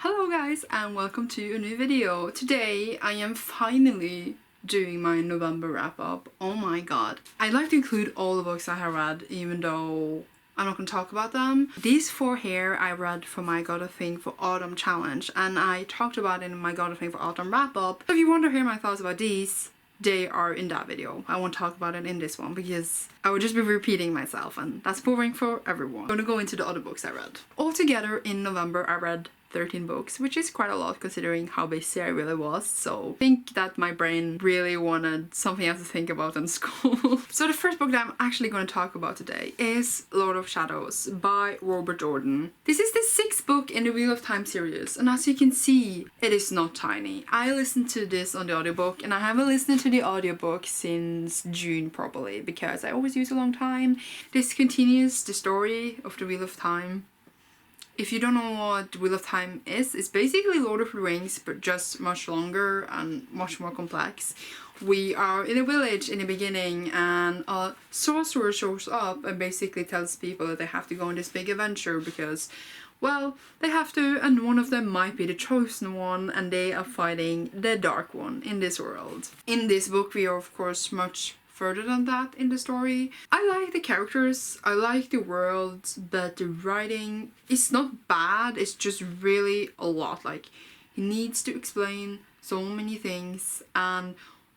Hello guys and welcome to a new video. Today I am finally doing my November wrap up. Oh my god. I'd like to include all the books I have read even though I'm not going to talk about them. These four here I read for my Got a Thing for Autumn challenge and I talked about it in my Got a Thing for Autumn wrap up. So if you want to hear my thoughts about these, they are in that video. I won't talk about it in this one because I would just be repeating myself and that's boring for everyone. I'm gonna go into the other books I read. Altogether in November I read 13 books, which is quite a lot considering how busy I really was. So I think that my brain really wanted something else to think about in school. So the first book that I'm actually going to talk about today is Lord of Shadows by Robert Jordan. This is the sixth book in the Wheel of Time series, and as you can see, it is not tiny. I listened to this on the audiobook, and I haven't listened to the audiobook since June probably, because I always use a long time. This continues the story of the Wheel of Time. If you don't know what Wheel of Time is, it's basically Lord of the Rings, but just much longer and much more complex. We are in a village in the beginning and a sorcerer shows up and basically tells people that they have to go on this big adventure because, well, they have to, and one of them might be the chosen one, and they are fighting the Dark One in this world. In this book we are of course much further than that in the story. I like the characters, I like the world, but the writing is not bad, it's just really a lot. Like, he needs to explain so many things and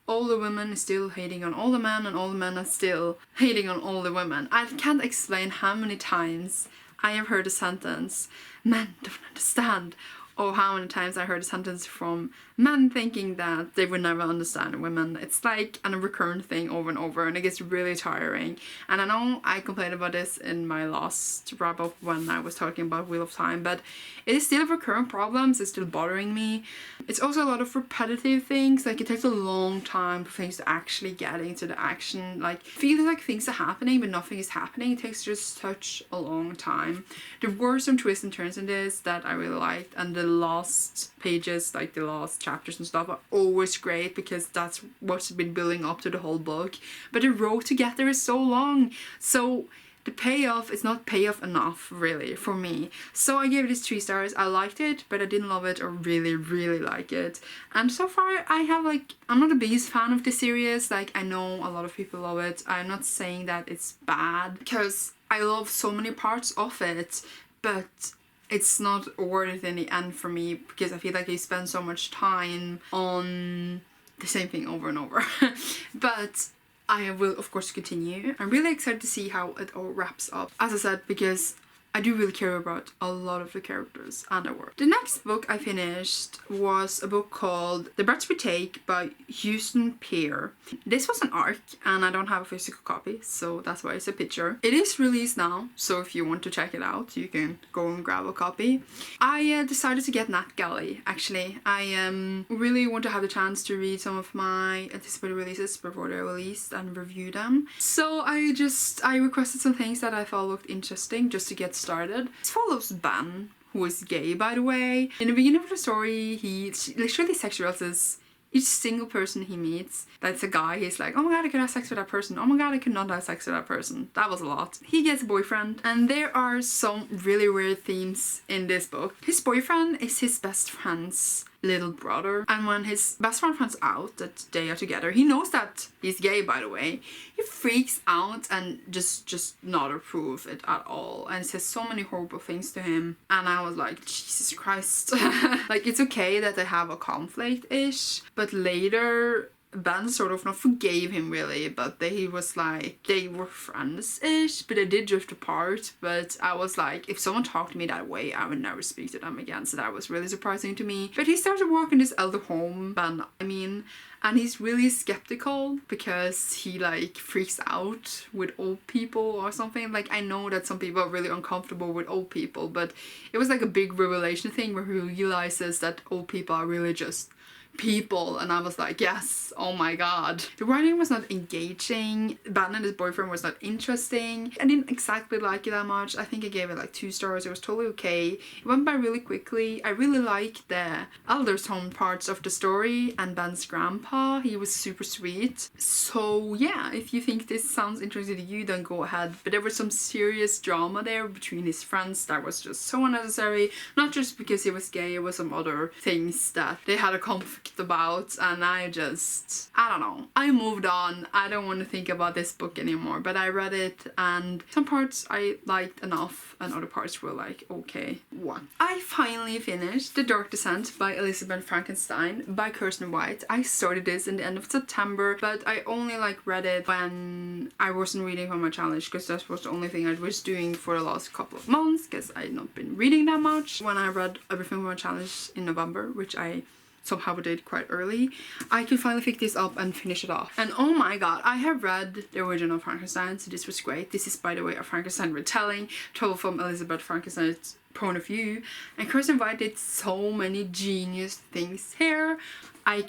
all the women are still hating on all the men and all the men are still hating on all the women. I can't explain how many times I have heard a sentence, "Men don't understand," or how many times I heard a sentence from men thinking that they would never understand women. It's like a recurrent thing over and over, and it gets really tiring. And I know I complained about this in my last wrap up when I was talking about Wheel of Time, but it is still a recurrent problem, it's still bothering me. It's also a lot of repetitive things, like it takes a long time for things to actually get into the action. Like, it feels like things are happening but nothing is happening. It takes just such a long time. There were some twists and turns in this that I really liked, and the last pages, like the last chapters and stuff, are always great because that's what's been building up to the whole book. But the road to get there is so long, so the payoff is not payoff enough really for me. So I gave this 3 stars. I liked it, but I didn't love it or really like it. And so far I have I'm not the biggest fan of the series. Like, I know a lot of people love it. I'm not saying that it's bad because I love so many parts of it, but it's not worth it in the end for me because I feel like they spend so much time on the same thing over and over. But I will of course continue. I'm really excited to see how it all wraps up, as I said, because I do really care about a lot of the characters and their work. The next book I finished was a book called The Breaths We Take by Houston Peer. This was an ARC and I don't have a physical copy, so that's why it's a picture. It is released now, so if you want to check it out, you can go and grab a copy. I decided to get Nat Galley, actually. I really want to have the chance to read some of my anticipated releases before they're released and review them. So I requested some things that I thought looked interesting just to get started. It follows Ben, who is gay, by the way. In the beginning of the story, he literally sexualizes each single person he meets. That's a guy. He's like, oh my god, I could have sex with that person. Oh my god, I could not have sex with that person. That was a lot. He gets a boyfriend, and there are some really weird themes in this book. His boyfriend is his best friend's little brother, and when his best friend finds out that they are together, he knows that he's gay, by the way, he freaks out and just not approve it at all and says so many horrible things to him. And I was like, Jesus Christ. Like, it's okay that they have a conflict-ish, but later Ben sort of not forgave him really, but he was like, they were friends-ish, but they did drift apart. But I was like, if someone talked to me that way, I would never speak to them again. So that was really surprising to me. But he started working this elder home, Ben, and he's really skeptical because he freaks out with old people or something. Like, I know that some people are really uncomfortable with old people, but it was like a big revelation thing where he realizes that old people are really just people, and I was like, yes, oh my god. The writing was not engaging, Ben and his boyfriend was not interesting. I didn't exactly like it that much. I think I gave it like 2 stars. It was totally okay. It went by really quickly. I really liked the Alderson parts of the story and Ben's grandpa. He was super sweet. So yeah, if you think this sounds interesting to you, then go ahead. But there was some serious drama there between his friends that was just so unnecessary. Not just because he was gay, it was some other things that they had a conflict about, and I don't know. I moved on. I don't want to think about this book anymore, but I read it and some parts I liked enough and other parts were like, okay, what? I finally finished The Dark Descent by Elizabeth Frankenstein by Kirsten White. I started this in the end of September, but I only like read it when I wasn't reading for my challenge, because that was the only thing I was doing for the last couple of months, because I had not been reading that much. When I read everything for my challenge in November, which I somehow did quite early, I could finally pick this up and finish it off. And oh my god, I have read the original Frankenstein, so this was great. This is, by the way, a Frankenstein retelling told from Elizabeth Frankenstein's point of view, and Kirsten White did so many genius things here. I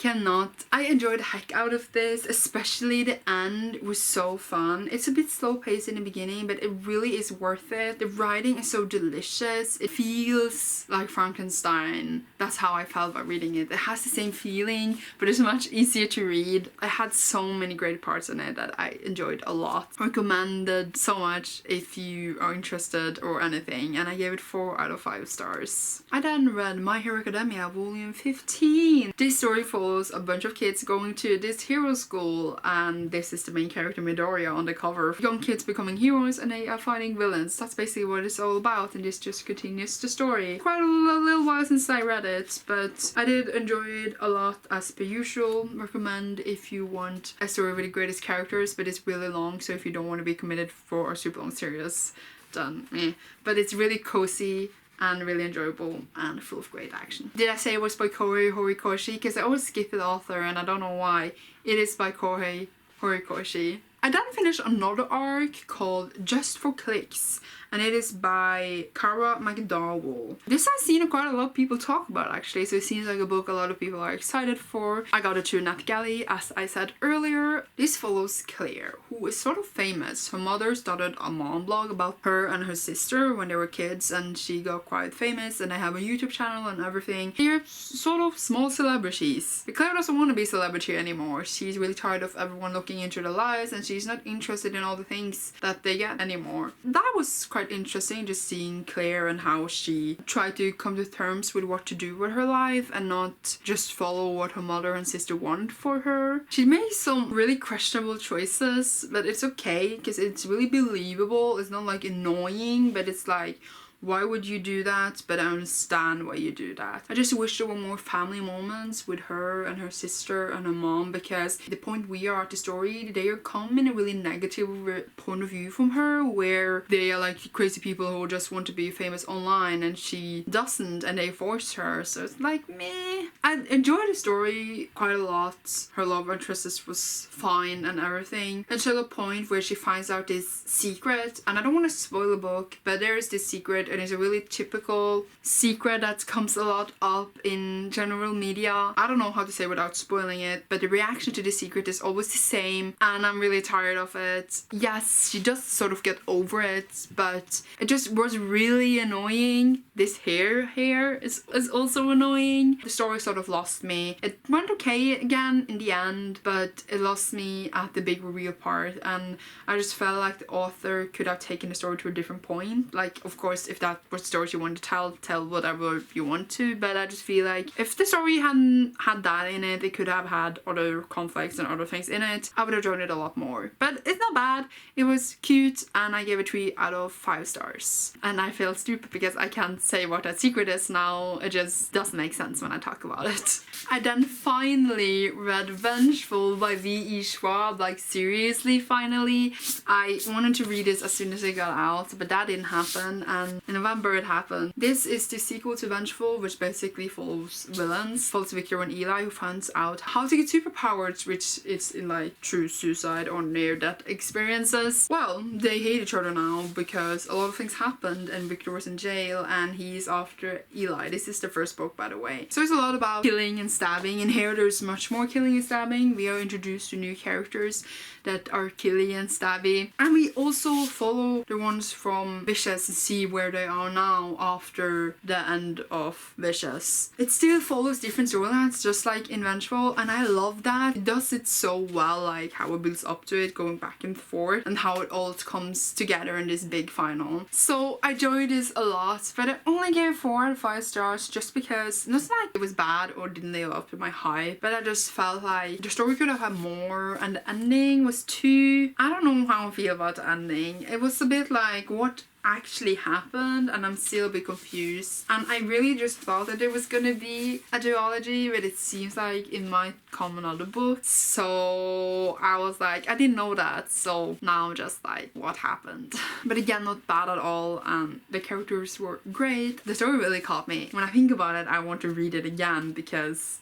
enjoyed the heck out of this, especially the end was so fun. It's a bit slow paced in the beginning, but it really is worth it. The writing is so delicious. It feels like Frankenstein. That's how I felt about reading it. It has the same feeling, but it's much easier to read. I had so many great parts in it that I enjoyed a lot. Recommended so much if you are interested or anything, and I gave it 4 out of 5 stars. I then read My Hero Academia Volume 15. This story follows a bunch of kids going to this hero school, and this is the main character Midoriya on the cover. Young kids becoming heroes and they are fighting villains. That's basically what it's all about, and this just continues the story. Quite a little while since I read it, but I did enjoy it a lot as per usual. Recommend if you want a story with the greatest characters, but it's really long, so if you don't want to be committed for a super long series, then meh. But it's really cozy and really enjoyable and full of great action. Did I say it was by Kohei Horikoshi? Because I always skip the author and I don't know why. It is by Kohei Horikoshi. I then finished another arc called Just for Clicks, and it is by Kara McDowell. This I've seen quite a lot of people talk about actually, so it seems like a book a lot of people are excited for. I got it to NetGalley, as I said earlier. This follows Claire, who is sort of famous. Her mother started a mom blog about her and her sister when they were kids, and she got quite famous, and they have a YouTube channel and everything. They're sort of small celebrities. But Claire doesn't want to be a celebrity anymore. She's really tired of everyone looking into their lives, and she's not interested in all the things that they get anymore. That was quite interesting, just seeing Claire and how she tried to come to terms with what to do with her life and not just follow what her mother and sister want for her. She made some really questionable choices, but it's okay because it's really believable. It's not like annoying, but it's like, why would you do that? But I understand why you do that. I just wish there were more family moments with her and her sister and her mom, because the point we are at the story, they are come in a really negative point of view from her, where they are like crazy people who just want to be famous online and she doesn't, and they force her. So it's like, meh. I enjoyed the story quite a lot. Her love interest was fine and everything, until the point where she finds out this secret, and I don't want to spoil the book, but there is this secret, and it's a really typical secret that comes a lot up in general media. I don't know how to say without spoiling it, but the reaction to the secret is always the same, and I'm really tired of it. Yes, she does sort of get over it, but it just was really annoying. This hair is also annoying. The story sort of lost me. It went okay again in the end, but it lost me at the big reveal part, and I just felt like the author could have taken the story to a different point. Like, of course, if that was the story you want to tell whatever you want to, but I just feel like if the story hadn't had that in it, it could have had other conflicts and other things in it. I would have enjoyed it a lot more. But it's not bad. It was cute, and I gave it 3 out of 5 stars. And I feel stupid because I can't say what that secret is now. It just doesn't make sense when I talk about it. I then finally read Vengeful by V.E. Schwab. Like, seriously, finally. I wanted to read this as soon as it got out, but that didn't happen, and In November it happened. This is the sequel to Vengeful, which basically follows villains. Follows Victor and Eli, who finds out how to get superpowers, which is in like true suicide or near-death experiences. Well, they hate each other now because a lot of things happened and Victor was in jail and he's after Eli. This is the first book, by the way. So it's a lot about killing and stabbing, and here there's much more killing and stabbing. We are introduced to new characters that are killy and stabby, and we also follow the ones from Vicious and see where they are now after the end of Vicious. It still follows different storylines just like in Vengeful, and I love that. It does it so well, like how it builds up to it, going back and forth, and how it all comes together in this big final. So I enjoyed this a lot, but I only gave 4 out of 5 stars just because, not like it was bad or didn't live up to my hype, but I just felt like the story could have had more, and the ending was too, I don't know how I feel about the ending. It was a bit like, what actually happened, and I'm still a bit confused, and I really just thought that there was gonna be a duology, but it seems like it might come another book. So I was like, I didn't know that, so now I'm just like, what happened? But again, not bad at all, and the characters were great. The story really caught me. When I think about it, I want to read it again because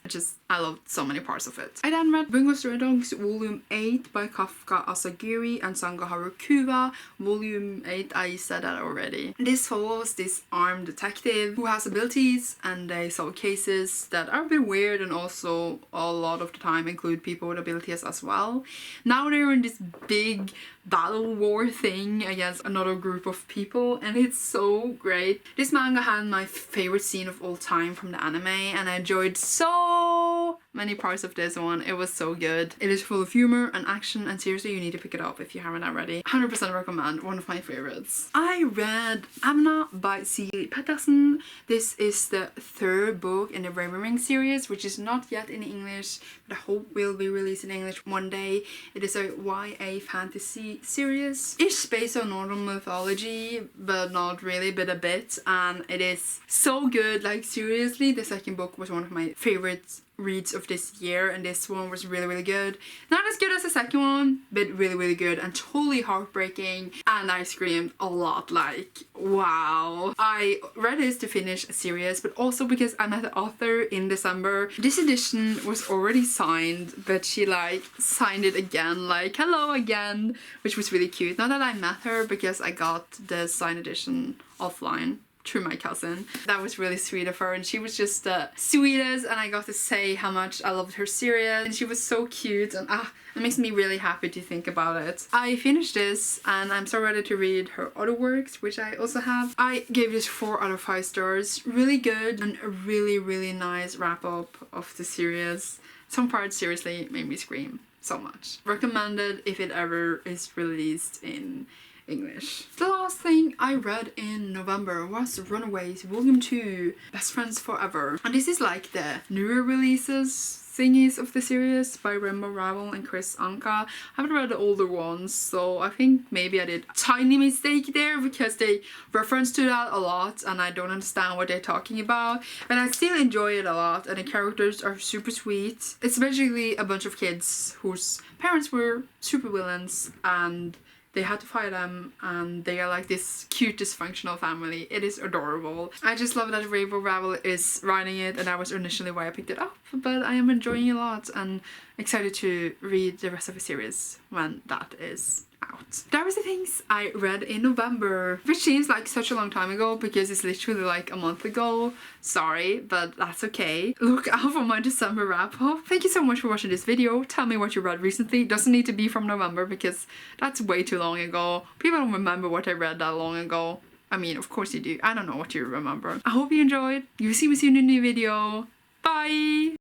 I loved so many parts of it. I then read Bungo Stray Dogs Volume 8 by Kafka Asagiri and Sanga Hakuba. Volume 8, I said that already. This follows this armed detective who has abilities, and they solve cases that are a bit weird and also a lot of the time include people with abilities as well. Now they're in this big battle war thing against another group of people, and it's so great. This manga had my favorite scene of all time from the anime, and I enjoyed so many parts of this one. It was so good. It is full of humor and action, and seriously, you need to pick it up if you haven't already. 100% recommend. One of my favorites. I read Amna by C. Patterson. This is the 3rd book in the Raven Ring series, which is not yet in English, but I hope will be released in English one day. It is a YA fantasy series. It's based on Northern mythology, but not really, but a bit, and it is so good. Like seriously, the 2nd book was one of my favorites reads of this year, and this one was really good. Not as good as the 2nd one, but really good and totally heartbreaking, and I screamed a lot, like wow. I read this to finish a series, but also because I met the author in December. This edition was already signed, but she like signed it again, like hello again, which was really cute. Not that I met her, because I got the signed edition offline through my cousin. That was really sweet of her, and she was just the sweetest, and I got to say how much I loved her series, and she was so cute, and it makes me really happy to think about it. I finished this, and I'm so ready to read her other works, which I also have. I gave this 4 out of 5 stars. Really good, and a really nice wrap up of the series. Some parts seriously made me scream so much. Recommended if it ever is released in English. The last thing I read in November was Runaways Volume 2 Best Friends Forever, and this is like the newer releases thingies of the series by Rainbow Rowell and Chris Anka. I haven't read the older ones, so I think maybe I did a tiny mistake there because they reference to that a lot and I don't understand what they're talking about, but I still enjoy it a lot, and the characters are super sweet. It's basically a bunch of kids whose parents were super villains and they had to fight them, and they are like this cute dysfunctional family. It is adorable. I just love that Rainbow Rowell is writing it, and that was initially why I picked it up, but I am enjoying it a lot and excited to read the rest of the series when that is out. That was the things I read in November, which seems like such a long time ago because it's literally like a month ago. Sorry, but that's okay. Look out for my December wrap up. Thank you so much for watching this video. Tell me what you read recently. It doesn't need to be from November because that's way too long ago. People don't remember what I read that long ago. I mean, of course you do. I don't know what you remember. I hope you enjoyed. You will see me soon in a new video. Bye!